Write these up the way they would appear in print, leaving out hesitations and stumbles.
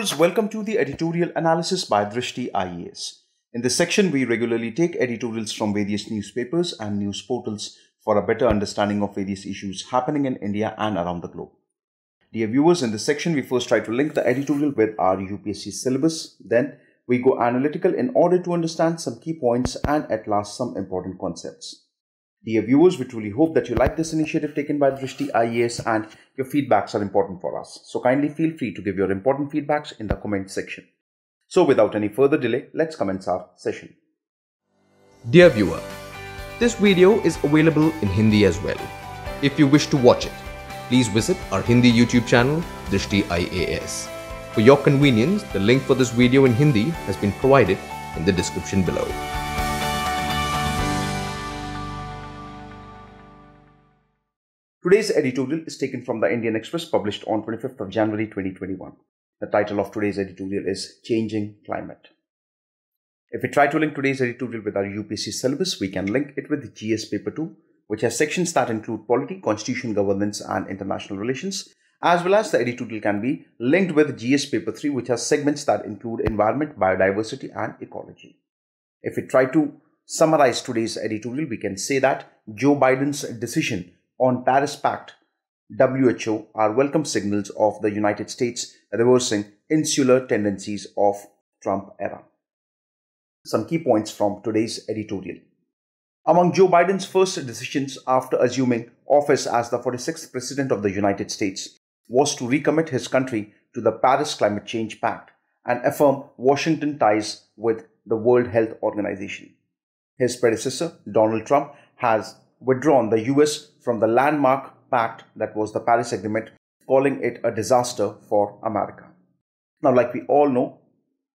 viewers, welcome to the Editorial Analysis by Drishti IAS. In this section, we regularly take editorials from various newspapers and news portals for a better understanding of various issues happening in India and around the globe. Dear viewers, in this section, we first try to link the editorial with our UPSC syllabus. Then we go analytical in order to understand some key points and at last some important concepts. Dear viewers, we truly hope that you like this initiative taken by Dristhi IAS and your feedbacks are important for us. So kindly feel free to give your important feedbacks in the comment section. So without any further delay, let's commence our session. Dear viewer, this video is available in Hindi as well. If you wish to watch it, please visit our Hindi YouTube channel, Drishti IAS. For your convenience, the link for this video in Hindi has been provided in the description below. Today's editorial is taken from the Indian Express, published on 25th of January 2021. The title of today's editorial is Changing Climate. If we try to link today's editorial with our UPSC syllabus, we can link it with GS Paper 2, which has sections that include polity, constitution, governance and international relations, as well as the editorial can be linked with GS Paper 3, which has segments that include environment, biodiversity and ecology. If we try to summarize today's editorial, we can say that Joe Biden's decision on Paris Pact, WHO are welcome signals of the United States reversing insular tendencies of Trump era. Some key points from today's editorial. Among Joe Biden's first decisions after assuming office as the 46th President of the United States was to recommit his country to the Paris Climate Change Pact and affirm Washington ties with the World Health Organization. His predecessor, Donald Trump, has withdrawn the US from the landmark pact that was the Paris Agreement, calling it a disaster for America. Now, like we all know,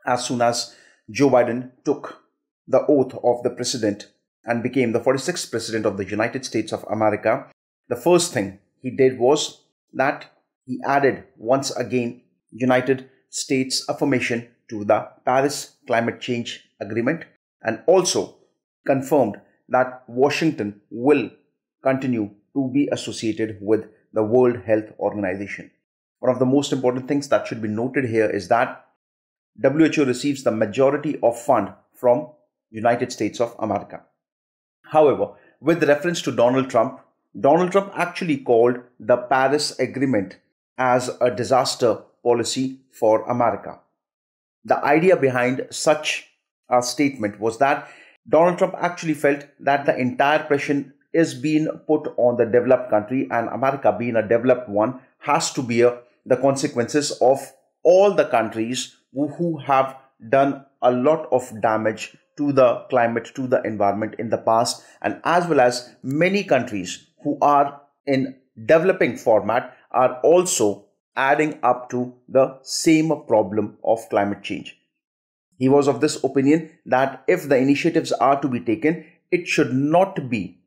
as soon as Joe Biden took the oath of the president and became the 46th President of the United States of America, the first thing he did was that he added once again United States affirmation to the Paris Climate Change Agreement and also confirmed that Washington will continue to be associated with the World Health Organization. One of the most important things that should be noted here is that WHO receives the majority of fund from United States of America. However, with reference to Donald Trump actually called the Paris Agreement as a disaster policy for America. The idea behind such a statement was that Donald Trump actually felt that the entire pressure is being put on the developed country, and America, being a developed one, has to bear the consequences of all the countries who have done a lot of damage to the climate, to the environment in the past, and as well as many countries who are in developing format are also adding up to the same problem of climate change. He was of this opinion that if the initiatives are to be taken, it should not be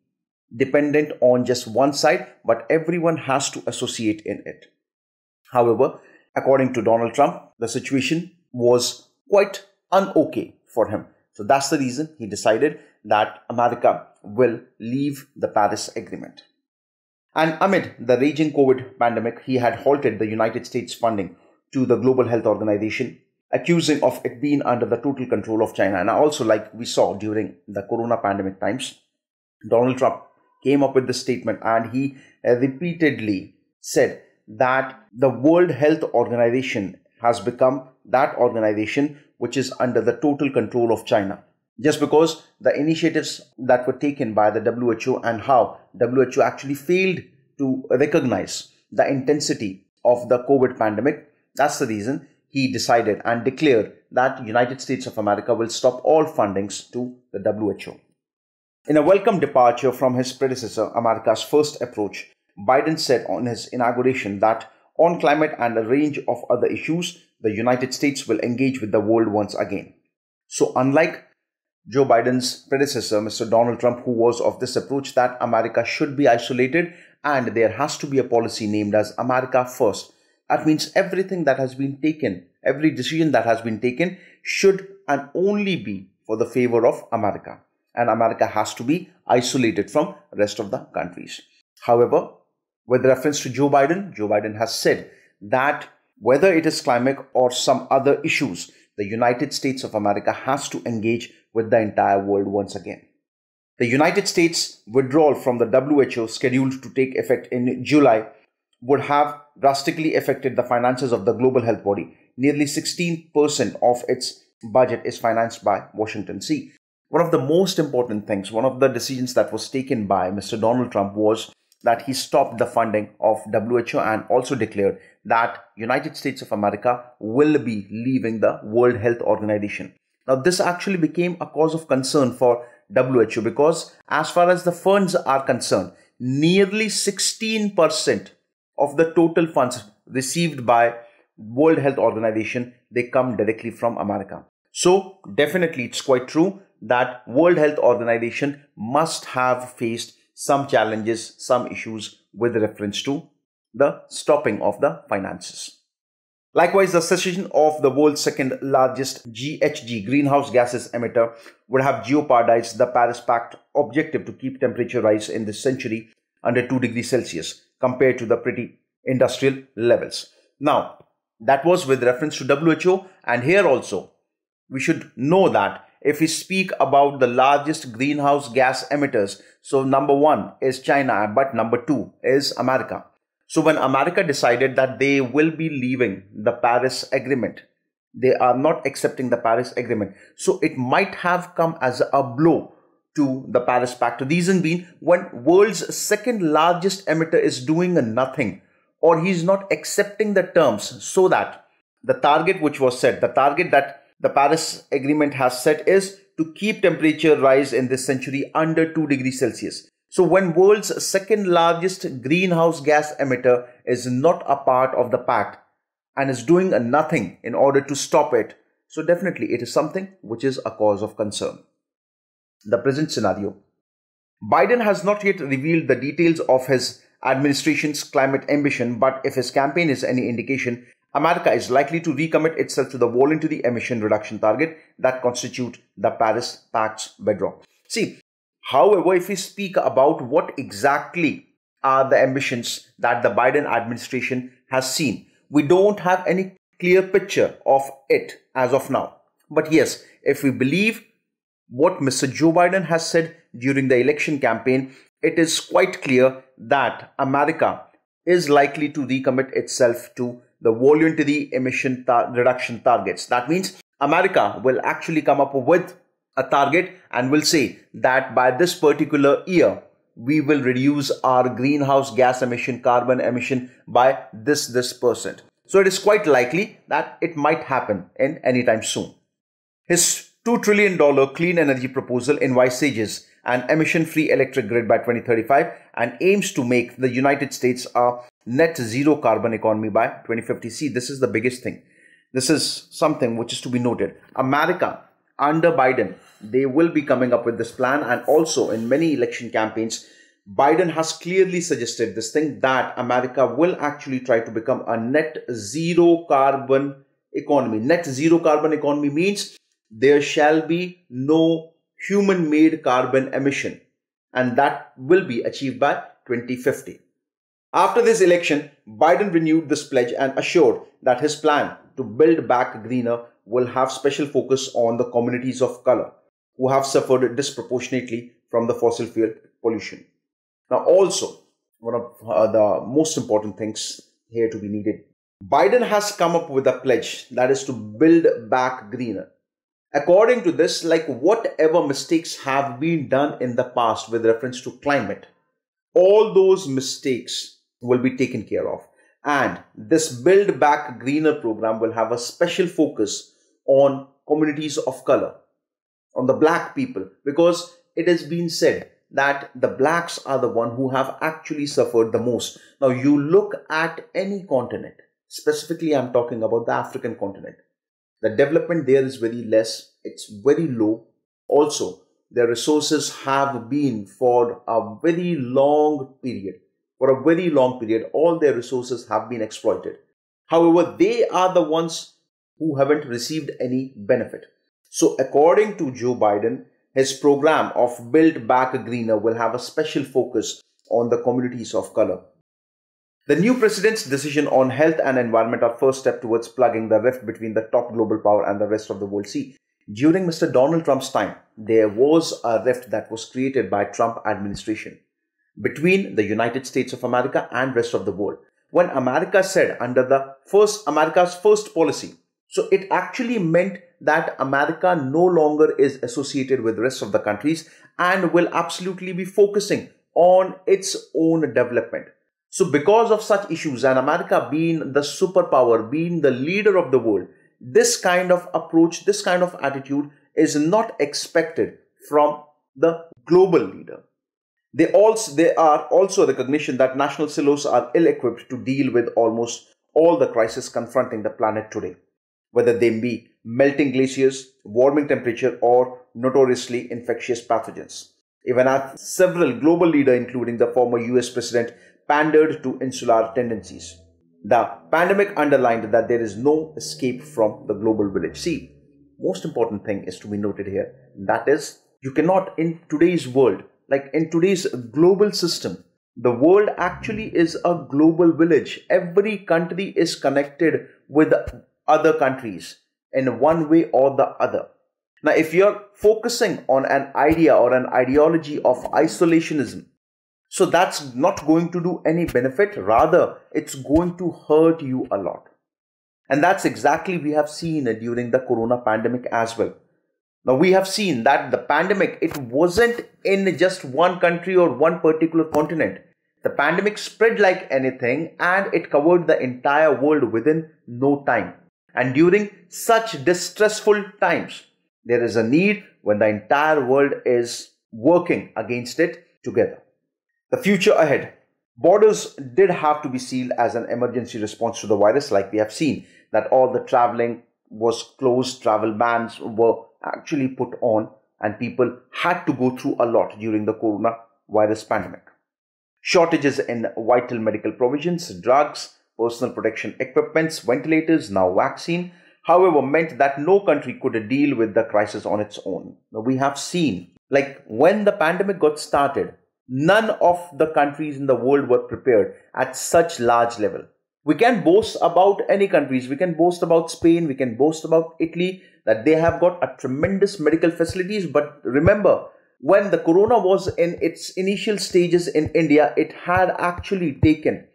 dependent on just one side, but everyone has to associate in it. However, according to Donald Trump, the situation was quite un-okay for him. So that's the reason he decided that America will leave the Paris Agreement. And amid the raging COVID pandemic, he had halted the United States funding to the Global Health Organization, accusing of it being under the total control of China. And also, like we saw during the corona pandemic times, Donald Trump came up with this statement and he repeatedly said that the World Health Organization has become that organization which is under the total control of China. Just because the initiatives that were taken by the WHO and how WHO actually failed to recognize the intensity of the COVID pandemic, that's the reason he decided and declared that United States of America will stop all fundings to the WHO. In a welcome departure from his predecessor, America's first approach, Biden said on his inauguration that on climate and a range of other issues, the United States will engage with the world once again. So unlike Joe Biden's predecessor, Mr. Donald Trump, who was of this approach that America should be isolated and there has to be a policy named as America First. That means everything that has been taken, every decision that has been taken should and only be for the favor of America. And America has to be isolated from the rest of the countries. However, with reference to Joe Biden has said that Whether it is climate or some other issues, the United States of America has to engage with the entire world once again. The United States withdrawal from the WHO, scheduled to take effect in July, would have drastically affected the finances of the global health body. Nearly 16% of its budget is financed by Washington. See, one of the most important things, one of the decisions that was taken by Mr. Donald Trump was that he stopped the funding of WHO and also declared that United States of America will be leaving the World Health Organization. Now, this actually became a cause of concern for WHO because as far as the funds are concerned, nearly 16% of the total funds received by World Health Organization, they come directly from America. So definitely it's quite true that World Health Organization must have faced some challenges, some issues with reference to the stopping of the finances. Likewise, the cessation of the world's second largest GHG greenhouse gases emitter would have jeopardized the Paris Pact objective to keep temperature rise in this century under 2 degrees Celsius compared to the pre-industrial levels. Now, that was with reference to WHO, and here also we should know that if we speak about the largest greenhouse gas emitters, so number 1 is China, but number 2 is America. So when America decided that they will be leaving the Paris Agreement, they are not accepting the Paris Agreement. So it might have come as a blow to the Paris Pact. The reason being, when world's second largest emitter is doing nothing, or he's not accepting the terms, so that the target which was set, the target that the Paris Agreement has set is to keep temperature rise in this century under 2 degrees Celsius. So when world's second largest greenhouse gas emitter is not a part of the pact and is doing nothing in order to stop it, so definitely it is something which is a cause of concern. The present scenario. Biden has not yet revealed the details of his administration's climate ambition, but if his campaign is any indication, America is likely to recommit itself to the voluntary emission reduction target that constitute the Paris Pact's bedrock. See, however, if we speak about what exactly are the ambitions that the Biden administration has seen, we don't have any clear picture of it as of now. But yes, if we believe what Mr. Joe Biden has said during the election campaign, it is quite clear that America is likely to recommit itself to the voluntary emission reduction targets. That means America will actually come up with a target and will say that by this particular year, we will reduce our greenhouse gas emission, carbon emission by this %. So it is quite likely that it might happen in any time soon. His $2 trillion clean energy proposal envisages an emission-free electric grid by 2035 and aims to make the United States a net zero carbon economy by 2050. See, this is the biggest thing. This is something which is to be noted. America, under Biden, they will be coming up with this plan, and also in many election campaigns, Biden has clearly suggested this thing that America will actually try to become a net zero carbon economy. Net zero carbon economy means there shall be no human-made carbon emission, and that will be achieved by 2050. After this election, Biden renewed this pledge and assured that his plan to build back greener will have special focus on the communities of color who have suffered disproportionately from the fossil fuel pollution. Now, also, one of the most important things here to be needed, Biden has come up with a pledge that is to build back greener. According to this, like whatever mistakes have been done in the past with reference to climate, all those mistakes will be taken care of. And this Build Back Greener program will have a special focus on communities of color, on the black people, because it has been said that the blacks are the one who have actually suffered the most. Now, you look at any continent, specifically I'm talking about the African continent. The development there is very less, it's very low. Also, their resources have been for a very long period. All their resources have been exploited. However, they are the ones who haven't received any benefit. So according to Joe Biden, his program of Build Back Greener will have a special focus on the communities of color. The new president's decision on health and environment are first step towards plugging the rift between the top global power and the rest of the world. See, during Mr. Donald Trump's time, there was a rift that was created by Trump administration between the United States of America and rest of the world. When America said under the America's first policy, so it actually meant that America no longer is associated with the rest of the countries and will absolutely be focusing on its own development. So because of such issues and America being the superpower, being the leader of the world, this kind of approach, this kind of attitude is not expected from the global leader. There are also recognition that national silos are ill-equipped to deal with almost all the crises confronting the planet today, whether they be melting glaciers, warming temperature, or notoriously infectious pathogens. Even as several global leaders, including the former US President, pandered to insular tendencies, the pandemic underlined that there is no escape from the global village. See, most important thing is to be noted here. That is, you cannot in today's world, like in today's global system, the world actually is a global village. Every country is connected with other countries in one way or the other. Now, if you're focusing on an idea or an ideology of isolationism, so that's not going to do any benefit. Rather, it's going to hurt you a lot. And that's exactly we have seen during the corona pandemic as well. Now, we have seen that the pandemic, it wasn't in just one country or one particular continent. The pandemic spread like anything and it covered the entire world within no time. And during such distressful times, there is a need when the entire world is working against it together. The future ahead. Borders did have to be sealed as an emergency response to the virus, like we have seen that all the traveling was closed, travel bans were actually put on, and people had to go through a lot during the coronavirus pandemic. Shortages in vital medical provisions, drugs, personal protection equipments, ventilators, now vaccine, however, meant that no country could deal with the crisis on its own. Now, we have seen, like when the pandemic got started, none of the countries in the world were prepared at such large level. We can boast about any countries. We can boast about Spain. We can boast about Italy, that they have got a tremendous medical facilities. But remember, when the corona was in its initial stages in India, it had actually taken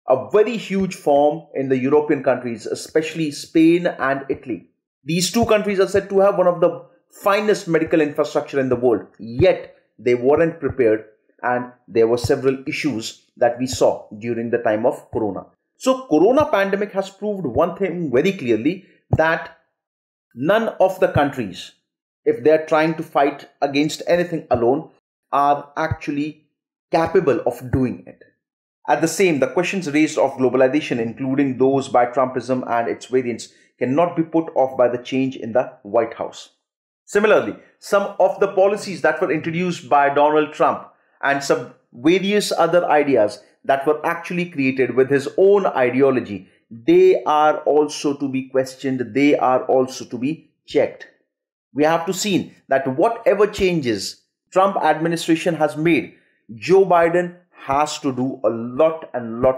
a very huge form in the European countries, especially Spain and Italy. These two countries are said to have one of the finest medical infrastructure in the world. Yet, they weren't prepared. And there were several issues that we saw during the time of corona. So corona pandemic has proved one thing very clearly, that none of the countries, if they are trying to fight against anything alone, are actually capable of doing it. At the same, the questions raised of globalization, including those by Trumpism and its variants, cannot be put off by the change in the White House. Similarly, some of the policies that were introduced by Donald Trump and some various other ideas that were actually created with his own ideology, they are also to be questioned, they are also to be checked. We have to see that whatever changes Trump administration has made, Joe Biden has to do a lot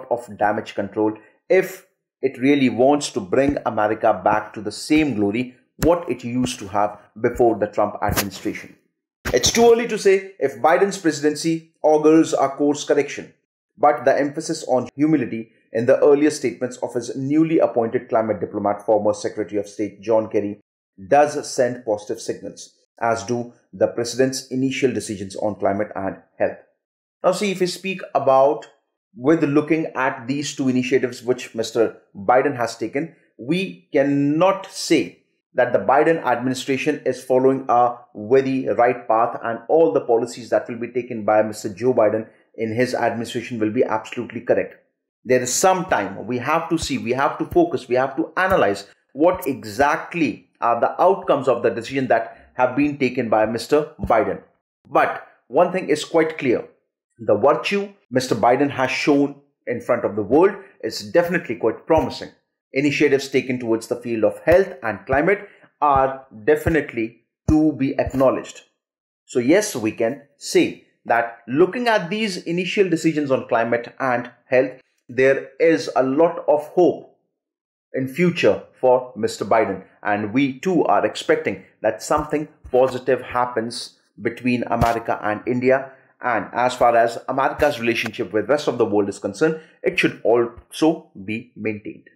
of damage control if it really wants to bring America back to the same glory what it used to have before the Trump administration. It's too early to say if Biden's presidency augurs a course correction, but the emphasis on humility in the earlier statements of his newly appointed climate diplomat, former Secretary of State John Kerry, does send positive signals, as do the president's initial decisions on climate and health. Now see, if we speak about with looking at these two initiatives which Mr. Biden has taken, we cannot say that the Biden administration is following a very right path, and all the policies that will be taken by Mr. Joe Biden in his administration will be absolutely correct. There is some time we have to see, we have to focus, we have to analyze what exactly are the outcomes of the decision that have been taken by Mr. Biden. But one thing is quite clear. The virtue Mr. Biden has shown in front of the world is definitely quite promising. Initiatives taken towards the field of health and climate are definitely to be acknowledged. So yes, we can say that looking at these initial decisions on climate and health, there is a lot of hope in future for Mr. Biden, and we too are expecting that something positive happens between America and India. And as far as America's relationship with the rest of the world is concerned, it should also be maintained.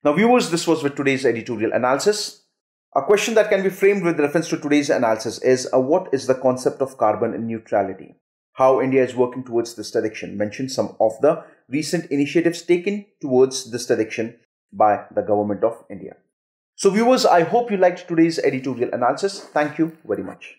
Now viewers, this was with today's editorial analysis. A question that can be framed with reference to today's analysis is what is the concept of carbon neutrality? How India is working towards this direction. Mention some of the recent initiatives taken towards this direction by the government of India. So viewers, I hope you liked today's editorial analysis. Thank you very much.